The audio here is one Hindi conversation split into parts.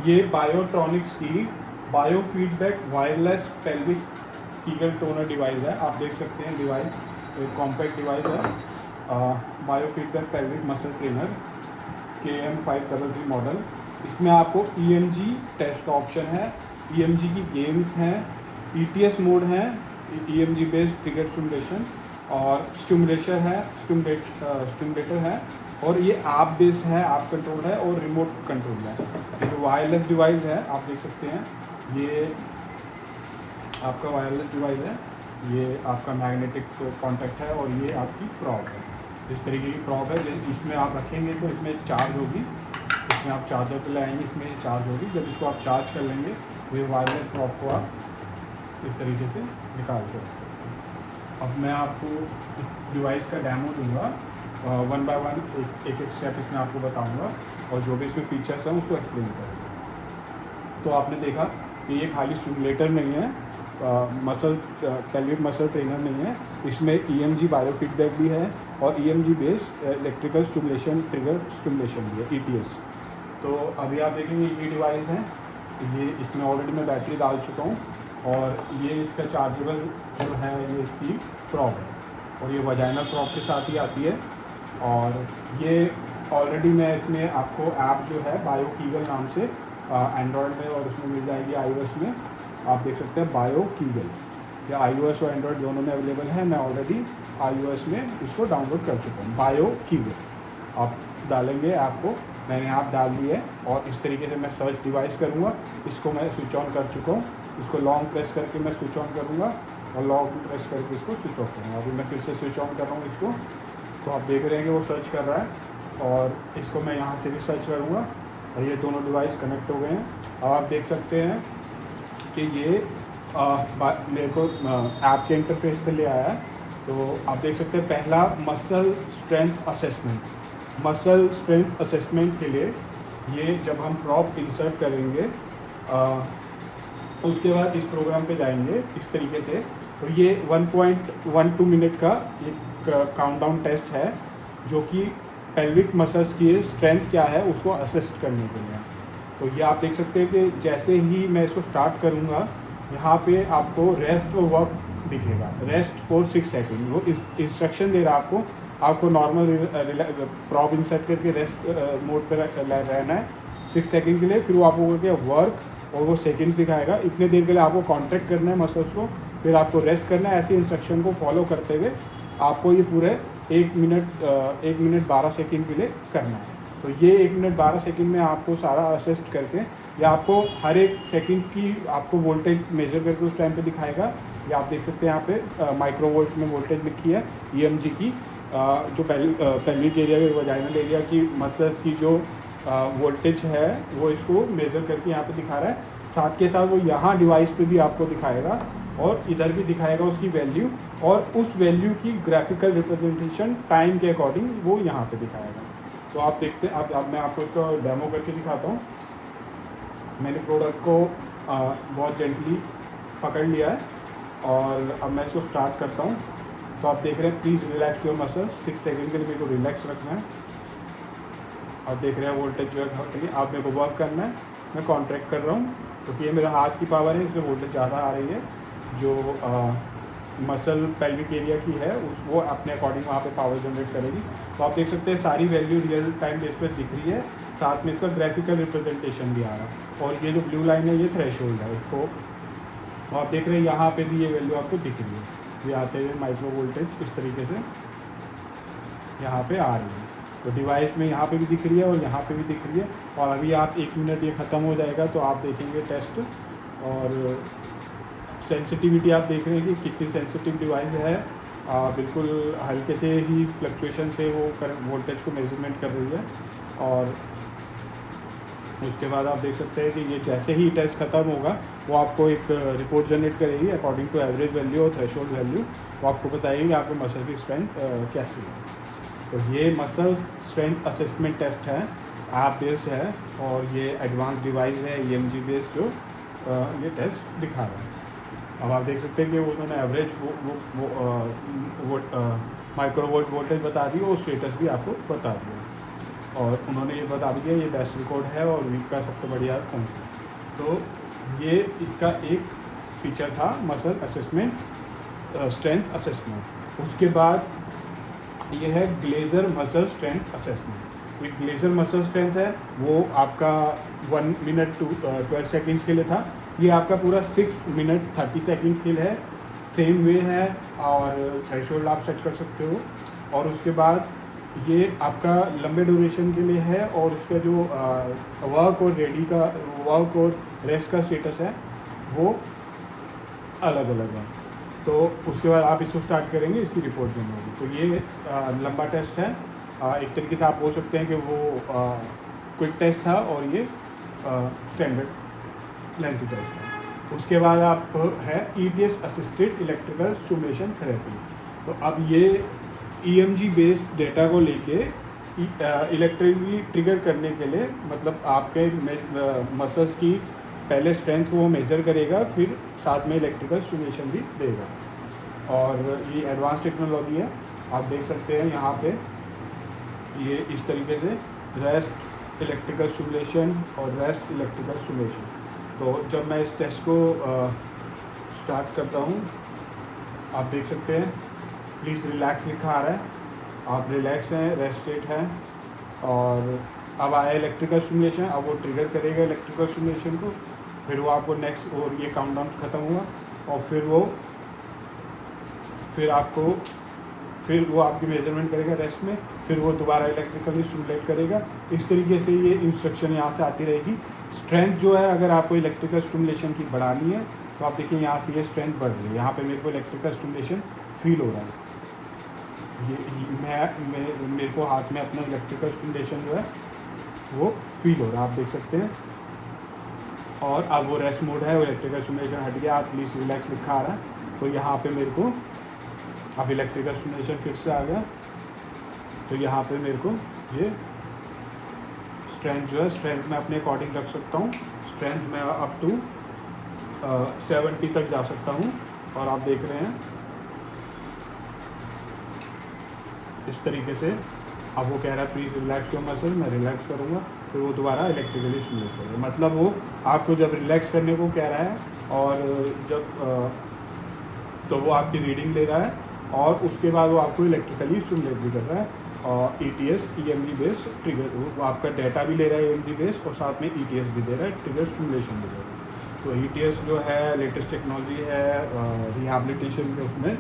ये बायोट्रॉनिक्स की bio feedback wireless pelvic Kegel toner device है। आप देख सकते हैं डिवाइस एक कॉम्पैक्ट डिवाइस है, bio feedback pelvic muscle trainer KM533 model. इसमें आपको EMG टेस्ट का ऑप्शन है, EMG की गेम्स हैं, ETS मोड है, EMG बेस्ड ट्रिगर स्टिमुलेशन और स्टिमुलेटर है, और ये ऐप बेस्ड है, ऐप कंट्रोल है और रिमोट कंट्रोल है। ये जो वायरलेस डिवाइस है आप देख सकते हैं, ये आपका वायरलेस डिवाइस है, ये आपका मैग्नेटिक कॉन्टैक्ट है और ये आपकी प्रॉप है। इस तरीके की प्रॉप है, इसमें आप रखेंगे तो इसमें चार्ज होगी, इसमें आप चार्जर पे लाएंगे, इसमें चार्ज होगी। जब इसको आप चार्ज कर लेंगे तो ये वायरलेस प्रॉप को आप इस तरीके से निकाल के रखेंगे। अब मैं आपको इस डिवाइस का डेमो दूंगा, 1 बाय 1 एक स्टेप इसमें आपको बताऊंगा और जो भी इसमें फीचर्स हैं उसको एक्सप्लेन करेंगे। तो आपने देखा कि ये खाली स्टिमुलेटर नहीं है, मसल पेल्विक मसल ट्रेनर नहीं है, इसमें EMG बायोफीडबैक भी है और EMG based electrical stimulation trigger stimulation भी है, ETS। तो अभी आप देखेंगे ये डिवाइस है, ये इसमें ऑलरेडी मैं बैटरी डाल चुका हूँ और ये इसका चार्जेबल जो है ये इसकी प्रॉप है और ये वजाइनल प्रॉप के साथ ही आती है। और ये ऑलरेडी मैं इसमें आपको ऐप जो है बायो कीगल नाम से एंड्रॉयड में और उसमें मिल जाएगी iOS में, आप देख सकते हैं बायो कीगल, या iOS और एंड्रॉयड दोनों में अवेलेबल है। मैं ऑलरेडी iOS में इसको डाउनलोड कर चुका हूँ। बायो कीगल आप डालेंगे ऐप को, मैंने ऐप डाल ली है और इस तरीके से मैं सर्च डिवाइस करूँगा, इसको मैं स्विच ऑन कर चुका हूँ। इसको लॉन्ग प्रेस करके मैं स्विच ऑन करूँगा और लॉन्ग प्रेस करके इसको स्विच ऑफ करूँगा। अभी मैं फिर से स्विच ऑन कर रहा हूँ इसको, तो आप देख रहे हैं कि वो सर्च कर रहा है और इसको मैं यहाँ से भी सर्च करूँगा और ये दोनों डिवाइस कनेक्ट हो गए हैं। अब आप देख सकते हैं कि ये मेरे को ऐप के इंटरफेस पे ले आया है। तो आप देख सकते हैं पहला मसल स्ट्रेंथ असेसमेंट के लिए ये जब हम प्रॉप इंसर्ट करेंगे उसके बाद इस प्रोग्राम पे जाएंगे इस तरीके से, तो ये 1.12 मिनट का एक काउंटडाउन टेस्ट है जो कि पेल्विक मसल्स की स्ट्रेंथ क्या है उसको असेस्ट करने के लिए। तो ये आप देख सकते हैं कि जैसे ही मैं इसको स्टार्ट करूँगा यहाँ पे आपको रेस्ट और वर्क दिखेगा, रेस्ट फॉर 6 सेकेंड। वो इंस्ट्रक्शन दे रहा है आपको नॉर्मल प्रॉप इंसर्ट करके रेस्ट मोड पर रहना है 6 सेकेंड के लिए, फिर वो आपको बोलते हैं वर्क और वो सेकेंड सिखाएगा, इतने देर के लिए आपको कॉन्ट्रैक्ट करना है मसल्स को, फिर आपको रेस्ट करना है। ऐसे इंस्ट्रक्शन को फॉलो करते हुए आपको ये पूरे 1 मिनट 12 सेकेंड के लिए करना है। तो ये 1 मिनट 12 सेकेंड में आपको सारा असिस्ट करके या आपको हर एक सेकंड की आपको वोल्टेज मेजर करके उस टाइम पे दिखाएगा। या आप देख सकते हैं यहाँ पे माइक्रो वोल्ट में वोल्टेज लिखी है EMG की, जो पेल्विक एरिया वजाइनल एरिया की मसल्स की जो वोल्टेज है वो इसको मेज़र करके यहाँ पे दिखा रहा है। साथ के साथ वो यहाँ डिवाइस पे भी आपको दिखाएगा और इधर भी दिखाएगा उसकी वैल्यू, और उस वैल्यू की ग्राफिकल रिप्रेजेंटेशन टाइम के अकॉर्डिंग वो यहाँ पे दिखाएगा। तो आप देखते हैं, अब मैं आपको इसको डेमो करके दिखाता हूँ। मैंने प्रोडक्ट को बहुत जेंटली पकड़ लिया है और अब मैं इसको स्टार्ट करता हूँ। तो आप देख रहे हैं please relax your muscle, 6 second के लिए मेरे को रिलैक्स रखना है। आप देख रहे हैं वोल्टेज जो है आप मेरे को वर्क करना है, मैं कॉन्ट्रैक्ट कर रहा हूँ क्योंकि ये मेरा हाथ की पावर है, इसमें वोल्टेज ज़्यादा आ रही है। जो मसल पेल्विक एरिया की है वो अपने अकॉर्डिंग वहाँ पे पावर जनरेट करेगी। तो आप देख सकते हैं सारी वैल्यू रियल टाइम बेस पर दिख रही है, साथ में इसका ग्राफिकल रिप्रेजेंटेशन भी आ रहा है। और ये जो ब्लू लाइन है ये थ्रेशोल्ड है इसको, तो आप देख रहे हैं यहाँ पे भी ये वैल्यू आपको दिख रही है, ये आते हुए माइक्रो वोल्टेज इस तरीके से यहाँ पे आ रही है। तो डिवाइस में यहाँ पे भी दिख रही है और यहाँ पे भी दिख रही है। और अभी आप 1 मिनट ये ख़त्म हो जाएगा तो आप देखेंगे टेस्ट, और सेंसिटिविटी आप देख रहे हैं कि कितनी सेंसिटिव डिवाइस है। बिल्कुल हल्के से ही फ्लक्चुएशन से वो वोल्टेज को मेजरमेंट कर रही है। और उसके बाद आप देख सकते हैं कि ये जैसे ही टेस्ट ख़त्म होगा वो आपको एक रिपोर्ट जनरेट करेगी अकॉर्डिंग टू एवरेज वैल्यू और थ्रेशोल्ड वैल्यू। वो आपको बताएगी कि आपको मसल की स्ट्रेंथ कैसी है। तो ये मसल स्ट्रेंथ असेसमेंट टेस्ट है, ऐप बेस्ड है और ये एडवांस डिवाइस है EMG बेस्ड जो ये टेस्ट दिखा रहा है। अब आप देख सकते हैं कि उन्होंने एवरेज वो माइक्रो वोल्ट वोल्टेज बता दी और स्टेटस भी आपको बता दिया। और उन्होंने ये बता दिया ये बेस्ट रिकॉर्ड है और वीक का सबसे बढ़िया कौन सा। तो ये इसका एक फीचर था मसल असेसमेंट, स्ट्रेंथ असेसमेंट। उसके बाद ये है ग्लेजर मसल स्ट्रेंथ असेसमेंट। ये ग्लेजर मसल स्ट्रेंथ है वो आपका 1 मिनट 12 सेकेंड्स के लिए था। ये आपका पूरा 6 मिनट 30 सेकेंड्स के लिए है। सेम वे है और थ्रेशोल्ड आप सेट कर सकते हो। और उसके बाद ये आपका लंबे ड्यूरेशन के लिए है और उसका जो वर्क और रेडी का वर्क और रेस्ट का स्टेटस है वो अलग अलग है। तो उसके बाद आप इसको स्टार्ट करेंगे, इसकी रिपोर्ट देनी होगी। तो ये लंबा टेस्ट है। एक तरीके से आप बोल सकते हैं कि वो क्विक टेस्ट था और ये स्टैंडर्ड लेंथ टेस्ट है। उसके बाद आप है ETS assisted electrical stimulation therapy. तो अब ये EMG बेस्ड डेटा को लेके इलेक्ट्रिकली ट्रिगर करने के लिए, मतलब आपके मसल्स की पहले स्ट्रेंथ को वो मेज़र करेगा, फिर साथ में इलेक्ट्रिकल स्टिमुलेशन भी देगा। और ये एडवांस टेक्नोलॉजी है। आप देख सकते हैं यहाँ पे ये इस तरीके से रेस्ट इलेक्ट्रिकल स्टिमुलेशन और रेस्ट इलेक्ट्रिकल स्टिमुलेशन। तो जब मैं इस टेस्ट को स्टार्ट करता हूँ, आप देख सकते हैं प्लीज़ रिलैक्स लिखा आ रहा है। आप रिलैक्स हैं, रेस्ट स्टेट है। और अब आया इलेक्ट्रिकल स्टिमुलेशन। अब वो ट्रिगर करेगा इलेक्ट्रिकल स्टिमुलेशन को, फिर वो आपको नेक्स्ट और ये काउंटडाउन ख़त्म हुआ और फिर वो आपकी मेजरमेंट करेगा रेस्ट में, फिर वो दोबारा इलेक्ट्रिकली स्टिमुलेट करेगा। इस तरीके से ये इंस्ट्रक्शन यहाँ से आती रहेगी। स्ट्रेंथ जो है, अगर आपको इलेक्ट्रिकल स्टिमुलेशन की बढ़ानी है तो आप देखिए यहाँ से ये स्ट्रेंथ बढ़ रही है। यहाँ पे मेरे को इलेक्ट्रिकल स्टिमुलेशन फील हो रहा है। मेरे को हाथ में अपना इलेक्ट्रिकल स्टिमुलेशन जो है वो फील हो रहा है, आप देख सकते हैं। और अब वो रेस्ट मोड है, वो इलेक्ट्रिकल स्टिमुलेशन हट गया, आप प्लीज़ रिलैक्स लिखा आ रहा है। तो यहाँ पे मेरे को अब इलेक्ट्रिकल स्टिमुलेशन फिर से आ गया। तो यहाँ पे मेरे को ये स्ट्रेंथ जो है, स्ट्रेंथ मैं अपने अकॉर्डिंग रख सकता हूँ। स्ट्रेंथ मैं अप टू 70 तक जा सकता हूँ। और आप देख रहे हैं इस तरीके से। अब वो कह रहा है प्लीज़ रिलैक्स योर मसल, मैं रिलैक्स करूँगा, फिर वो दोबारा इलेक्ट्रिकली स्टिमुलेट करेगा। मतलब वो आपको जब रिलैक्स करने को कह रहा है और जब तो वो आपकी रीडिंग ले रहा है और उसके बाद वो आपको इलेक्ट्रिकली स्टिमुलेट भी कर रहा है। और ETS EMG बेस्ड ट्रिगर, वो आपका डाटा भी ले रहा है EMG बेस्ड और साथ में ETS भी दे रहा है, ट्रिगर स्टिमुलेशन भी दे रहा है। तो ETS जो है लेटेस्ट टेक्नोलॉजी है रिहैबिलिटेशन के उसमें,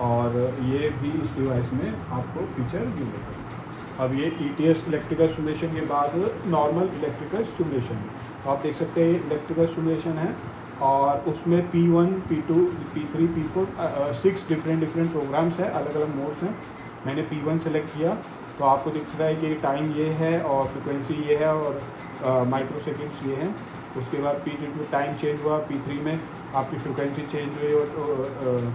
और ये भी इस डिवाइस में आपको फीचर मिलेगा। अब ये ETS इलेक्ट्रिकल स्टिमुलेशन के बाद नॉर्मल इलेक्ट्रिकल स्टिमुलेशन, तो आप देख सकते हैं इलेक्ट्रिकल स्टिमुलेशन है और उसमें P1 P2 P3 P4 6 different programmes है, अलग अलग मोड्स हैं। मैंने P1 सेलेक्ट किया तो आपको दिख रहा है कि टाइम ये है और फ्रिक्वेंसी ये है और माइक्रो सेकेंड्स ये हैं। उसके बाद P2 में टाइम चेंज हुआ, P3 में आपकी फ्रिक्वेंसी चेंज हुई और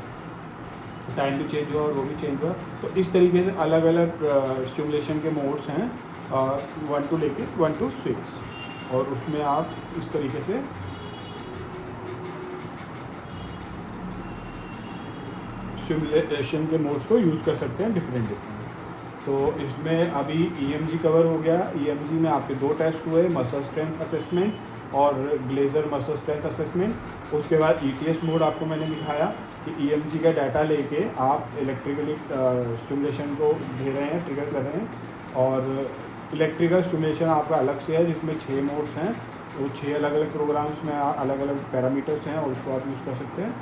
टाइम भी चेंज हुआ और वो भी चेंज हुआ। तो इस तरीके से अलग अलग स्टिमुलेशन के मोड्स हैं 1 to लेके 1 to 6, और उसमें आप इस तरीके से स्टिमुलेशन के मोड्स को यूज़ कर सकते हैं डिफरेंट। तो इसमें अभी EMG कवर हो गया। EMG में आपके 2 टेस्ट हुए, मसल स्ट्रेंथ असेसमेंट और ग्लेजर मसल स्ट्रेंथ असेसमेंट। उसके बाद ETS मोड आपको मैंने दिखाया कि EMG का डाटा लेके आप इलेक्ट्रिकली स्टिमुलेशन को दे रहे हैं, ट्रिगर कर रहे हैं। और इलेक्ट्रिकल स्टिमुलेशन आपका अलग से है जिसमें 6 मोड्स हैं, वो 6 अलग अलग प्रोग्राम्स में अलग अलग पैरामीटर्स हैं और उसको आप यूज़ कर सकते हैं।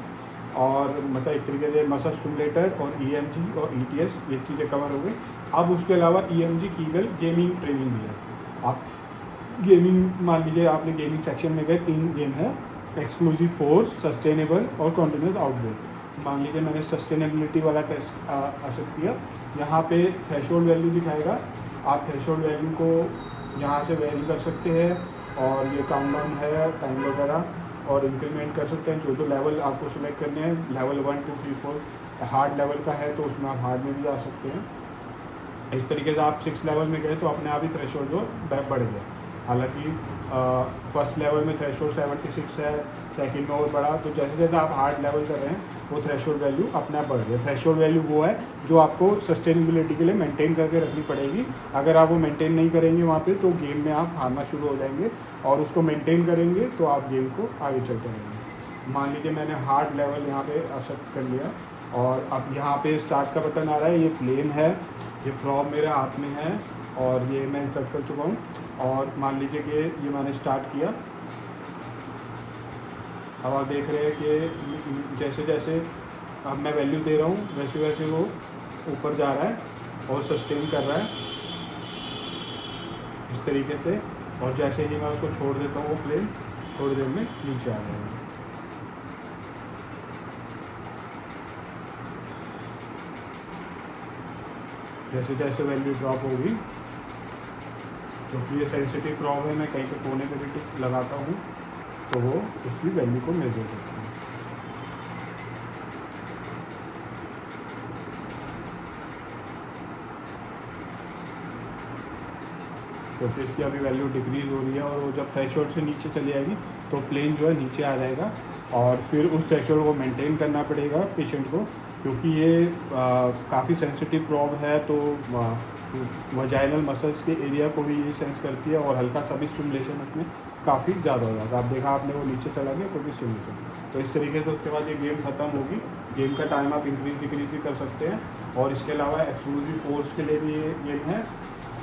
और मतलब एक तरीके से मसल स्टिमुलेटर और EMG और ETS ये चीज़ें कवर हो गई। अब उसके अलावा EMG कीगल गेमिंग ट्रेनिंग भी है। आप गेमिंग, मान लीजिए आपने गेमिंग सेक्शन में गए, 3 गेम है, एक्सक्लूसिव फोर्स, सस्टेनेबल और कॉन्टिन्यूस आउटब्रेक। मान लीजिए मैंने सस्टेनेबिलिटी वाला टेस्ट एक्सेप्ट किया। यहाँ पे थ्रेशोल्ड वैल्यू दिखाएगा, आप थ्रेशोल्ड वैल्यू को यहाँ से वेरी कर सकते हैं और ये काउंटडाउन है टाइम वगैरह, और इंक्रीमेंट कर सकते हैं। जो लेवल आपको सिलेक्ट करने हैं, लेवल 1 2 3 4 हार्ड लेवल का है तो उसमें आप हार्ड में भी जा सकते हैं। इस तरीके से आप 6 लेवल में गए तो अपने आप ही थ्रेशोल्ड जो बढ़ गया। हालांकि फर्स्ट लेवल में थ्रेशोल्ड 76 है, सेकंड में और बढ़ा, तो जैसे जैसे आप हार्ड लेवल कर रहे हैं वो थ्रेशोल्ड वैल्यू अपने आप बढ़ रही है। थ्रेशोल्ड वैल्यू वो है जो आपको सस्टेनेबिलिटी के लिए मेंटेन करके रखनी पड़ेगी। अगर आप वो मेंटेन नहीं करेंगे वहाँ पे तो गेम में आप हारना शुरू हो जाएंगे, और उसको मेंटेन करेंगे तो आप गेम को आगे चलते रहेंगे। मान लीजिए मैंने हार्ड लेवल यहाँ पे एक्सेप्ट कर लिया, और अब यहाँ पे स्टार्ट का बटन आ रहा है, ये प्लेन है, ये प्रॉब मेरे हाथ में है, और ये मैं इंसर्ट कर चुका हूँ। और मान लीजिए कि ये मैंने स्टार्ट किया, अब आप देख रहे हैं कि जैसे जैसे अब मैं वैल्यू दे रहा हूँ वैसे वैसे वो ऊपर जा रहा है और सस्टेन कर रहा है इस तरीके से, और जैसे ही मैं उसको छोड़ देता हूँ वो प्लेन थोड़ी देर में नीचे आ जाएगा। जैसे जैसे वैल्यू ड्रॉप होगी, क्योंकि ये सेंसिटिव प्रॉब है, मैं कहीं पे कोने पे भी टिक लगाता हूँ तो वो उसकी वैल्यू को मेजर करता है। क्योंकि इसकी अभी वैल्यू डिक्रीज़ हो रही है, और वो जब थ्रेशोल्ड से नीचे चली जाएगी तो प्लेन जो है नीचे आ जाएगा, और फिर उस थ्रेशोल्ड को मेंटेन करना पड़ेगा पेशेंट को, क्योंकि ये काफ़ी सेंसिटिव प्रॉब है। तो वजाइनल मसल्स के एरिया को भी ये सेंस करती है, और हल्का सा भी स्टिमुलेशन उसमें काफ़ी ज़्यादा हो जाता है। आप देखा आपने वो नीचे चला गया तो भी स्टिमुलेशन, तो इस तरीके से उसके बाद ये गेम ख़त्म होगी। गेम का टाइम आप इंक्रीज डिक्रीज भी कर सकते हैं, और इसके अलावा एक्सक्लूसिव फोर्स के लिए भी ये गेम है,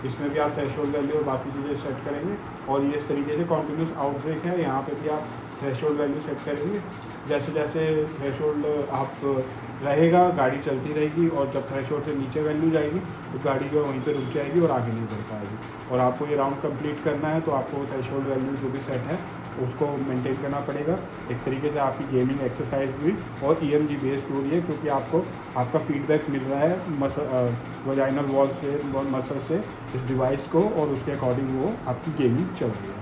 इसमें भी आप थ्रेशोल्ड वैल्यू और बाकी चीज़ें सेट करेंगे। और ये इस तरीके से कॉन्टिन्यूस आउटब्रेक है, यहाँ पे भी आप थ्रेशोल्ड वैल्यू सेट करेंगे। जैसे जैसे थ्रेशोल्ड आप रहेगा गाड़ी चलती रहेगी, और जब थ्रेशोल्ड से नीचे वैल्यू जाएगी तो गाड़ी जो वहीं पे रुक जाएगी और आगे नहीं बढ़ पाएगी। और आपको ये राउंड कंप्लीट करना है तो आपको थ्रेशोल्ड वैल्यू जो भी सेट है उसको मेंटेन करना पड़ेगा। एक तरीके से आपकी गेमिंग एक्सरसाइज भी और EMG बेस्ड हो रही है, क्योंकि आपको आपका फीडबैक मिल रहा है वजाइनल वॉल से, मसल से इस डिवाइस को, और उसके अकॉर्डिंग वो आपकी गेमिंग चल रही है।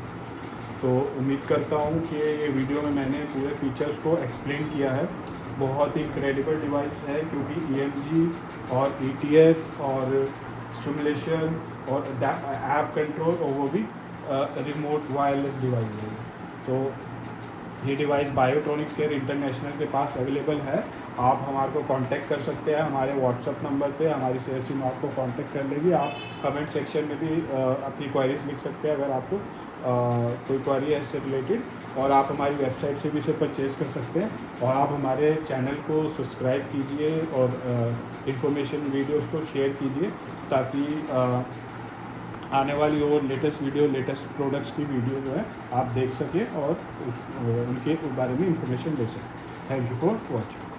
तो उम्मीद करता हूँ कि ये वीडियो में मैंने पूरे फीचर्स को एक्सप्लेन किया है। बहुत ही इनक्रेडिबल डिवाइस है, क्योंकि EMG और ETS और स्टिमुलेशन और ऐप कंट्रोल, और वो भी रिमोट वायरलेस डिवाइस है। तो ये डिवाइस बायोट्रॉनिक्स केयर इंटरनेशनल के पास अवेलेबल है। आप हमारे को कांटेक्ट कर सकते हैं, हमारे व्हाट्सअप नंबर पे हमारी सेल्स टीम आपको कांटेक्ट कर लेगी। आप कमेंट सेक्शन में भी अपनी क्वेरीज लिख सकते हैं अगर आपको कोई क्वेरी है इससे रिलेटेड, और आप हमारी वेबसाइट से भी इसे परचेज़ कर सकते हैं। और आप हमारे चैनल को सब्सक्राइब कीजिए और इन्फॉर्मेशन वीडियोज़ को शेयर कीजिए, ताकि आने वाली और लेटेस्ट वीडियो, लेटेस्ट प्रोडक्ट्स की वीडियो जो है आप देख सकें और उनके बारे में इंफॉर्मेशन ले सकें। Thank you for watching.